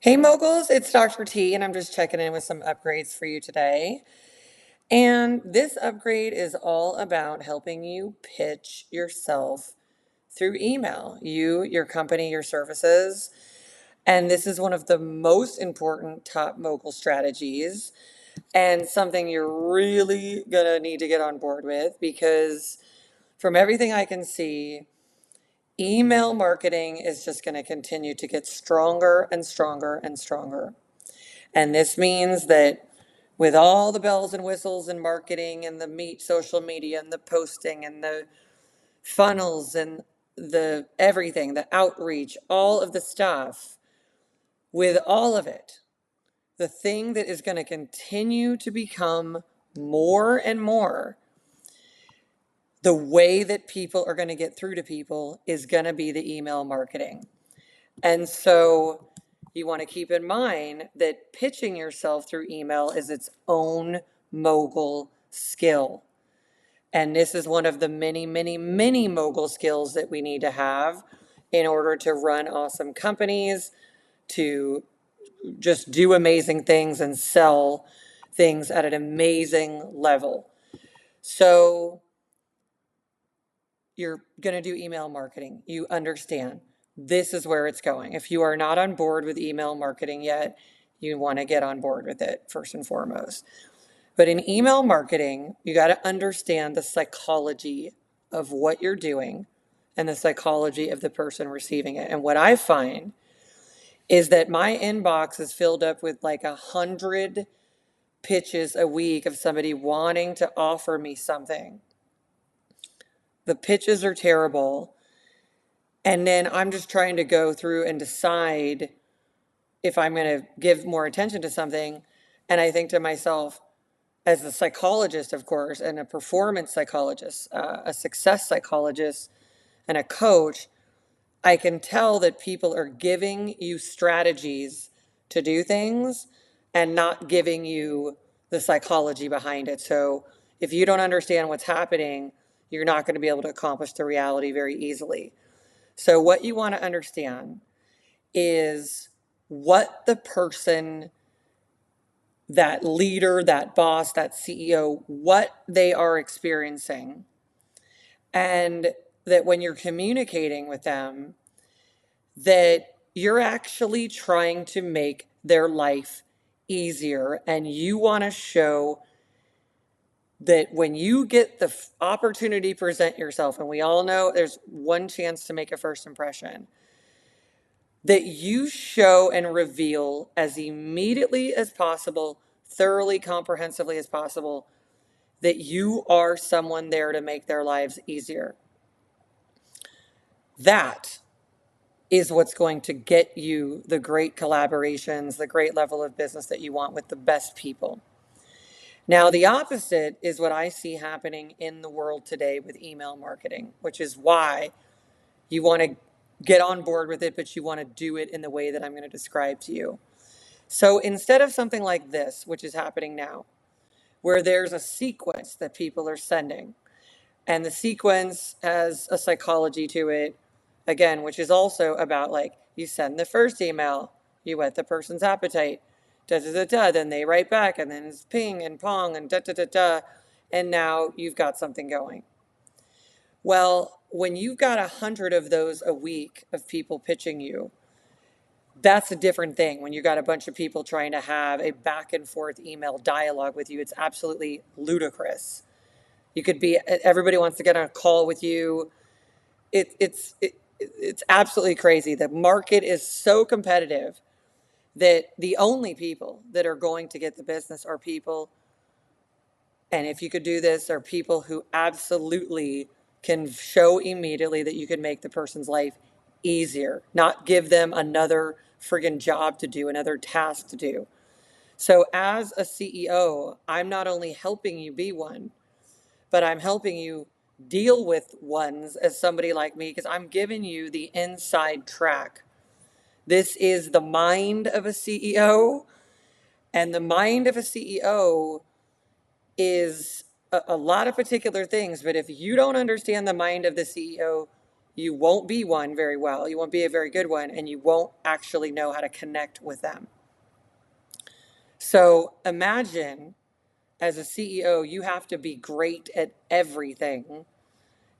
Hey moguls, it's Dr. T, and I'm just checking in with some upgrades for you today. And this upgrade is all about helping you pitch yourself through email, your company, your services. And this is one of the most important top mogul strategies and something you're really gonna need to get on board with because from everything I can see, email marketing is just going to continue to get stronger and stronger and stronger. And this means that with all the bells and whistles and marketing and the social media and the posting and the funnels and the everything, the outreach, all of the stuff, with all of it, the thing that is going to continue to become more and more the way that people are going to get through to people is going to be the email marketing. And so you want to keep in mind that pitching yourself through email is its own mogul skill. And this is one of the many, many, many mogul skills that we need to have in order to run awesome companies, to just do amazing things and sell things at an amazing level. So you're going to do email marketing. You understand this is where it's going. If you are not on board with email marketing yet, you want to get on board with it first and foremost. But in email marketing, you got to understand the psychology of what you're doing and the psychology of the person receiving it. And what I find is that my inbox is filled up with like 100 pitches a week of somebody wanting to offer me something. The pitches are terrible. And then I'm just trying to go through and decide if I'm going to give more attention to something. And I think to myself, as a psychologist, of course, and a performance psychologist, a success psychologist, and a coach, I can tell that people are giving you strategies to do things and not giving you the psychology behind it. So if you don't understand what's happening, you're not going to be able to accomplish the reality very easily. So what you want to understand is what the person, that leader, that boss, that CEO, what they are experiencing. And that when you're communicating with them, that you're actually trying to make their life easier. And you want to show that when you get the opportunity to present yourself, and we all know there's one chance to make a first impression, that you show and reveal as immediately as possible, thoroughly, comprehensively as possible, that you are someone there to make their lives easier. That is what's going to get you the great collaborations, the great level of business that you want with the best people. Now, the opposite is what I see happening in the world today with email marketing, which is why you want to get on board with it, but you want to do it in the way that I'm going to describe to you. So instead of something like this, which is happening now, where there's a sequence that people are sending, and the sequence has a psychology to it, again, which is also about like you send the first email, you whet the person's appetite, da da da da, then they write back, and then it's ping and pong and da da da da, and now you've got something going. Well, when you've got 100 of those a week of people pitching you, that's a different thing. When you got a bunch of people trying to have a back and forth email dialogue with you, it's absolutely ludicrous. You could be, everybody wants to get on a call with you. It's absolutely crazy. The market is so competitive that the only people that are going to get the business are people, and if you could do this, are people who absolutely can show immediately that you can make the person's life easier, not give them another friggin' job to do, another task to do. So as a CEO, I'm not only helping you be one, but I'm helping you deal with ones as somebody like me because I'm giving you the inside track. This is the mind of a CEO, and the mind of a CEO is a lot of particular things. But if you don't understand the mind of the CEO, you won't be one very well. You won't be a very good one, and you won't actually know how to connect with them. So imagine as a CEO, you have to be great at everything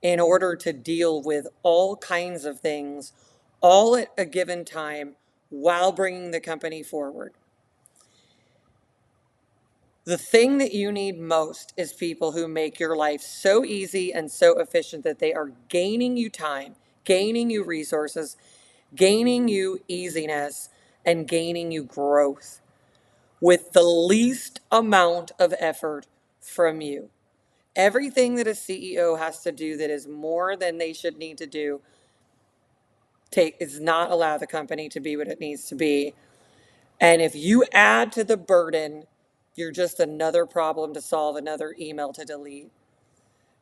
in order to deal with all kinds of things all at a given time while bringing the company forward. The thing that you need most is people who make your life so easy and so efficient that they are gaining you time, gaining you resources, gaining you easiness, and gaining you growth with the least amount of effort from you. Everything that a CEO has to do that is more than they should need to do is not allow the company to be what it needs to be. And if you add to the burden, you're just another problem to solve, another email to delete.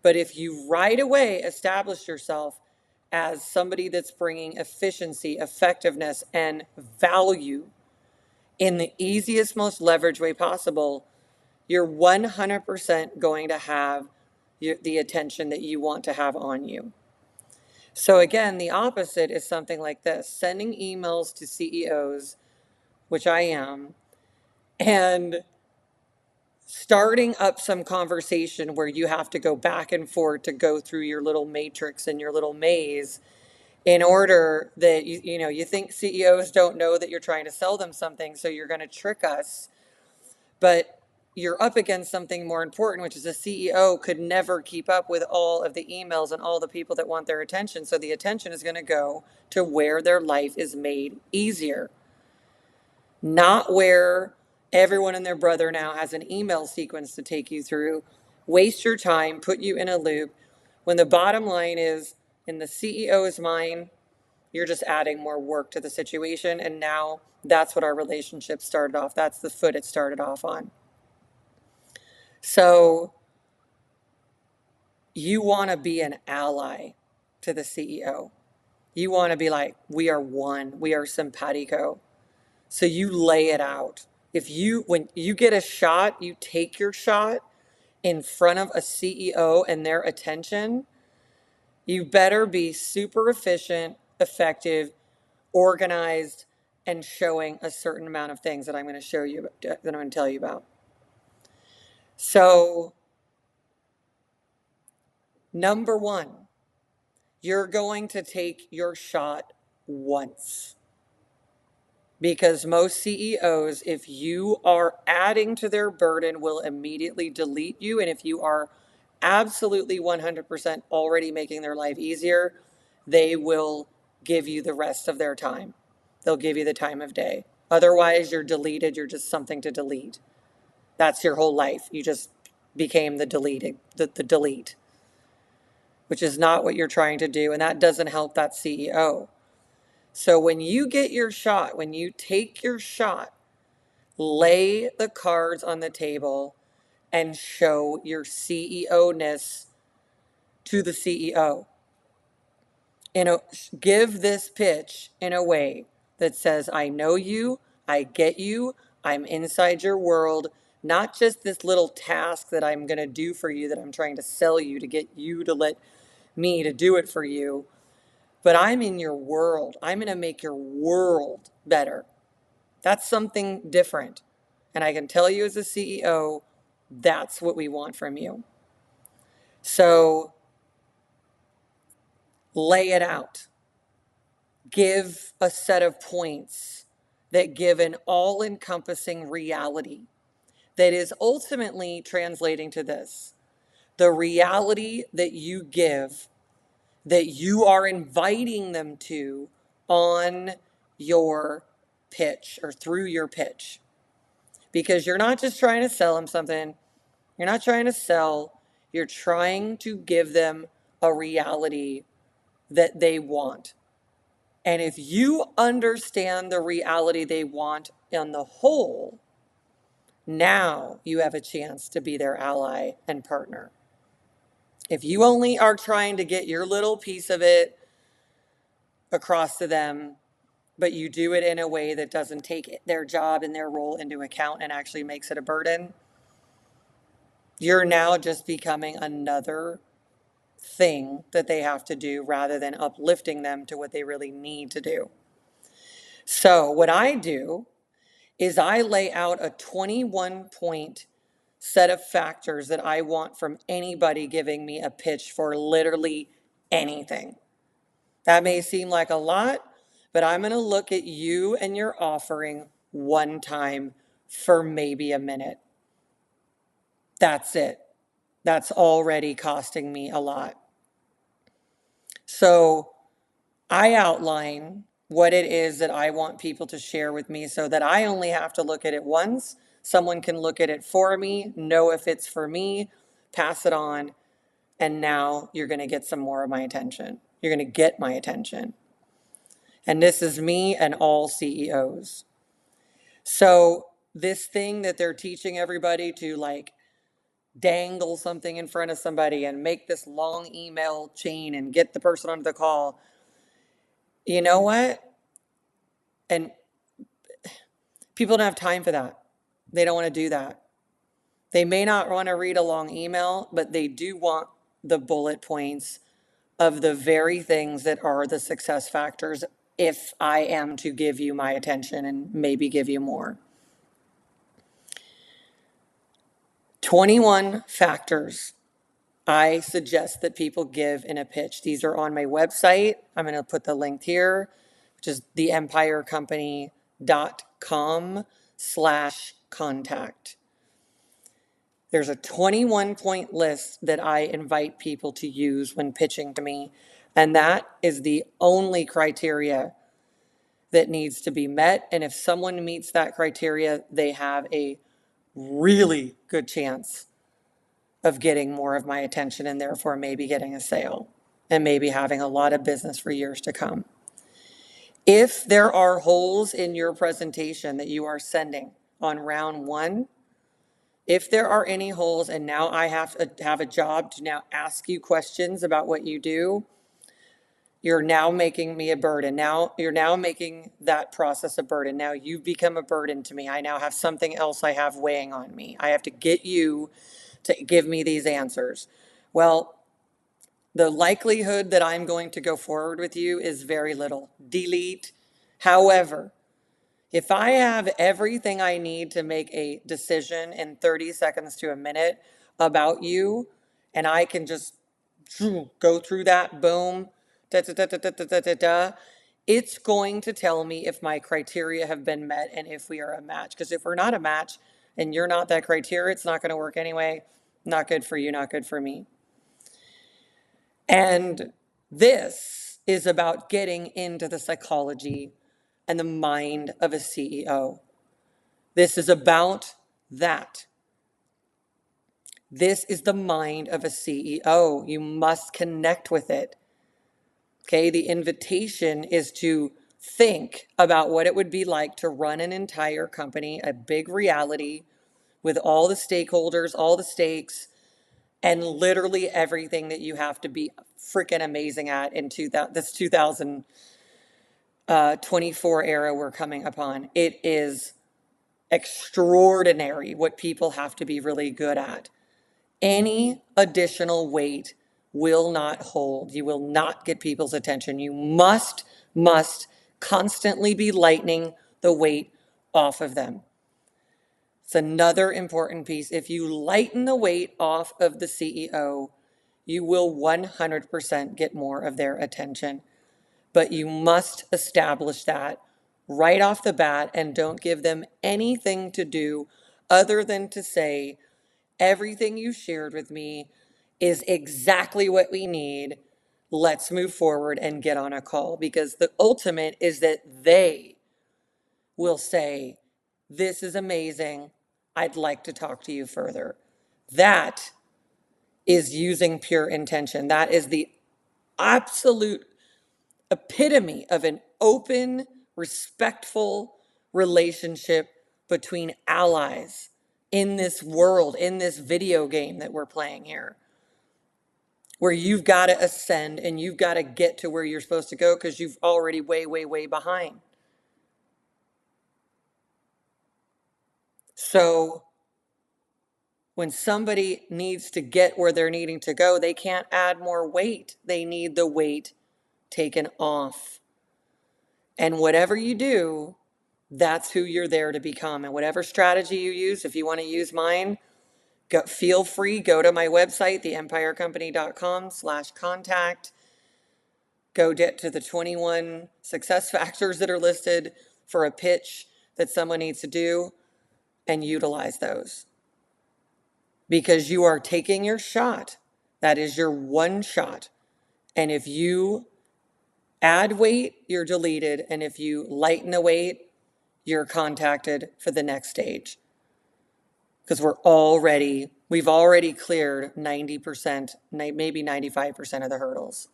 But if you right away establish yourself as somebody that's bringing efficiency, effectiveness, and value in the easiest, most leveraged way possible, you're 100% going to have the attention that you want to have on you. So again, the opposite is something like this: sending emails to CEOs, which I am, and starting up some conversation where you have to go back and forth to go through your little matrix and your little maze in order that you think CEOs don't know that you're trying to sell them something, so you're going to trick us. But you're up against something more important, which is a CEO could never keep up with all of the emails and all the people that want their attention. So the attention is going to go to where their life is made easier, not where everyone and their brother now has an email sequence to take you through, waste your time, put you in a loop, when the bottom line is, in the CEO's mind, you're just adding more work to the situation. And now that's what our relationship started off. That's the foot it started off on. So you want to be an ally to the CEO. You want to be like, we are one, we are simpatico. So you lay it out. When you get a shot, you take your shot in front of a CEO and their attention, you better be super efficient, effective, organized, and showing a certain amount of things that I'm going to tell you about. So, number one, you're going to take your shot once. Because most CEOs, if you are adding to their burden, will immediately delete you. And if you are absolutely 100% already making their life easier, they will give you the rest of their time. They'll give you the time of day. Otherwise, you're deleted. You're just something to delete. That's your whole life. You just became the delete, which is not what you're trying to do. And that doesn't help that CEO. So when you get your shot, when you take your shot, lay the cards on the table and show your CEO-ness to the CEO. Give this pitch in a way that says, I know you, I get you, I'm inside your world, not just this little task that I'm going to do for you, that I'm trying to sell you to get you to let me to do it for you. But I'm in your world. I'm going to make your world better. That's something different. And I can tell you as a CEO, that's what we want from you. So lay it out. Give a set of points that give an all-encompassing reality that is ultimately translating to this: the reality that you give, that you are inviting them to on your pitch or through your pitch. Because you're not just trying to sell them something. You're not trying to sell. You're trying to give them a reality that they want. And if you understand the reality they want on the whole, now you have a chance to be their ally and partner. If you only are trying to get your little piece of it across to them, but you do it in a way that doesn't take their job and their role into account and actually makes it a burden, you're now just becoming another thing that they have to do rather than uplifting them to what they really need to do. So what I do is I lay out a 21-point set of factors that I want from anybody giving me a pitch for literally anything. That may seem like a lot, but I'm going to look at you and your offering one time for maybe a minute. That's it. That's already costing me a lot. So I outline what it is that I want people to share with me so that I only have to look at it once. Someone can look at it for me, know if it's for me, pass it on, and now you're going to get some more of my attention. You're going to get my attention. And this is me and all CEOs. So this thing that they're teaching everybody to like dangle something in front of somebody and make this long email chain and get the person onto the call, you know what? And people don't have time for that. They don't want to do that. They may not want to read a long email, but they do want the bullet points of the very things that are the success factors if I am to give you my attention and maybe give you more. 21 factors I suggest that people give in a pitch. These are on my website. I'm going to put the link here, which is theempirecompany.com/contact. There's a 21-point list that I invite people to use when pitching to me, and that is the only criteria that needs to be met. And if someone meets that criteria, they have a really good chance of getting more of my attention and therefore maybe getting a sale and maybe having a lot of business for years to come. If there are holes in your presentation that you are sending on round one, if there are any holes and now I have to have a job to now ask you questions about what you do, you're now making me a burden. Now you're now making that process a burden. Now you've become a burden to me. I now have something else I have weighing on me. I have to get you to give me these answers. Well, the likelihood that I'm going to go forward with you is very little. Delete. However, if I have everything I need to make a decision in 30 seconds to a minute about you, and I can just go through that, boom, da, da, da, da, da, da, da, da, it's going to tell me if my criteria have been met and if we are a match. Because if we're not a match and you're not that criteria, it's not going to work anyway. Not good for you, not good for me. And this is about getting into the psychology and the mind of a CEO. This is about that. This is the mind of a CEO. You must connect with it. Okay, the invitation is to think about what it would be like to run an entire company, a big reality with all the stakeholders, all the stakes, and literally everything that you have to be freaking amazing at in this 2024 era we're coming upon. It is extraordinary what people have to be really good at. Any additional weight will not hold. You will not get people's attention. You must constantly be lightening the weight off of them. It's another important piece. If you lighten the weight off of the CEO, you will 100% get more of their attention. But you must establish that right off the bat and don't give them anything to do other than to say, everything you shared with me is exactly what we need. Let's move forward and get on a call, because the ultimate is that they will say, this is amazing. I'd like to talk to you further. That is using pure intention. That is the absolute epitome of an open, respectful relationship between allies in this world, in this video game that we're playing here, where you've got to ascend and you've got to get to where you're supposed to go because you've already way behind. So When somebody needs to get where they're needing to go, they can't add more weight. They need the weight taken off. And whatever you do, that's who you're there to become. And whatever strategy you use, if you want to use mine, feel free, go to my website, theempirecompany.com/contact. Go get to the 21 success factors that are listed for a pitch that someone needs to do and utilize those. Because you are taking your shot. That is your one shot. And if you add weight, you're deleted. And if you lighten the weight, you're contacted for the next stage. Because we've already cleared 90%, maybe 95% of the hurdles.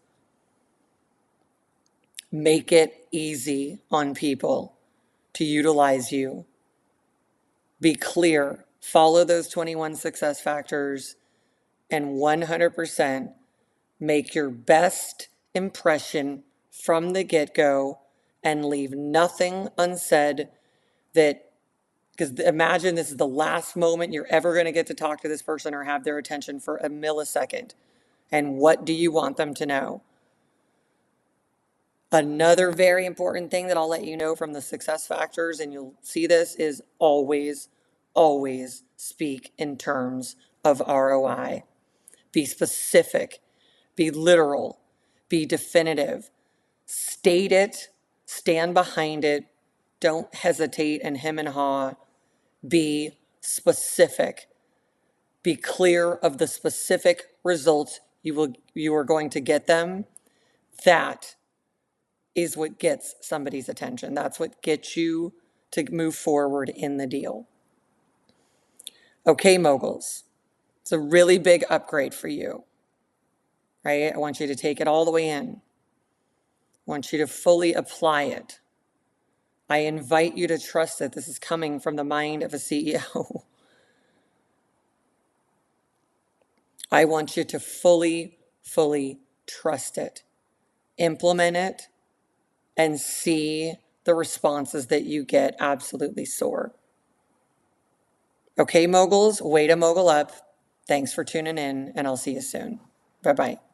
Make it easy on people to utilize you. Be clear. Follow those 21 success factors and 100% make your best impression from the get-go and leave nothing unsaid because imagine this is the last moment you're ever going to get to talk to this person or have their attention for a millisecond. And what do you want them to know? Another very important thing that I'll let you know from the success factors, and you'll see this, is always, always speak in terms of ROI. Be specific, be literal, be definitive. State it, stand behind it, don't hesitate and hem and haw. Be specific. Be clear of the specific results you are going to get them. That is what gets somebody's attention. That's what gets you to move forward in the deal. Okay, moguls. It's a really big upgrade for you, right? I want you to take it all the way in. I want you to fully apply it. I invite you to trust it. This is coming from the mind of a CEO. I want you to fully trust it. Implement it and see the responses that you get absolutely soar. Okay, moguls, way to mogul up. Thanks for tuning in, and I'll see you soon. Bye-bye.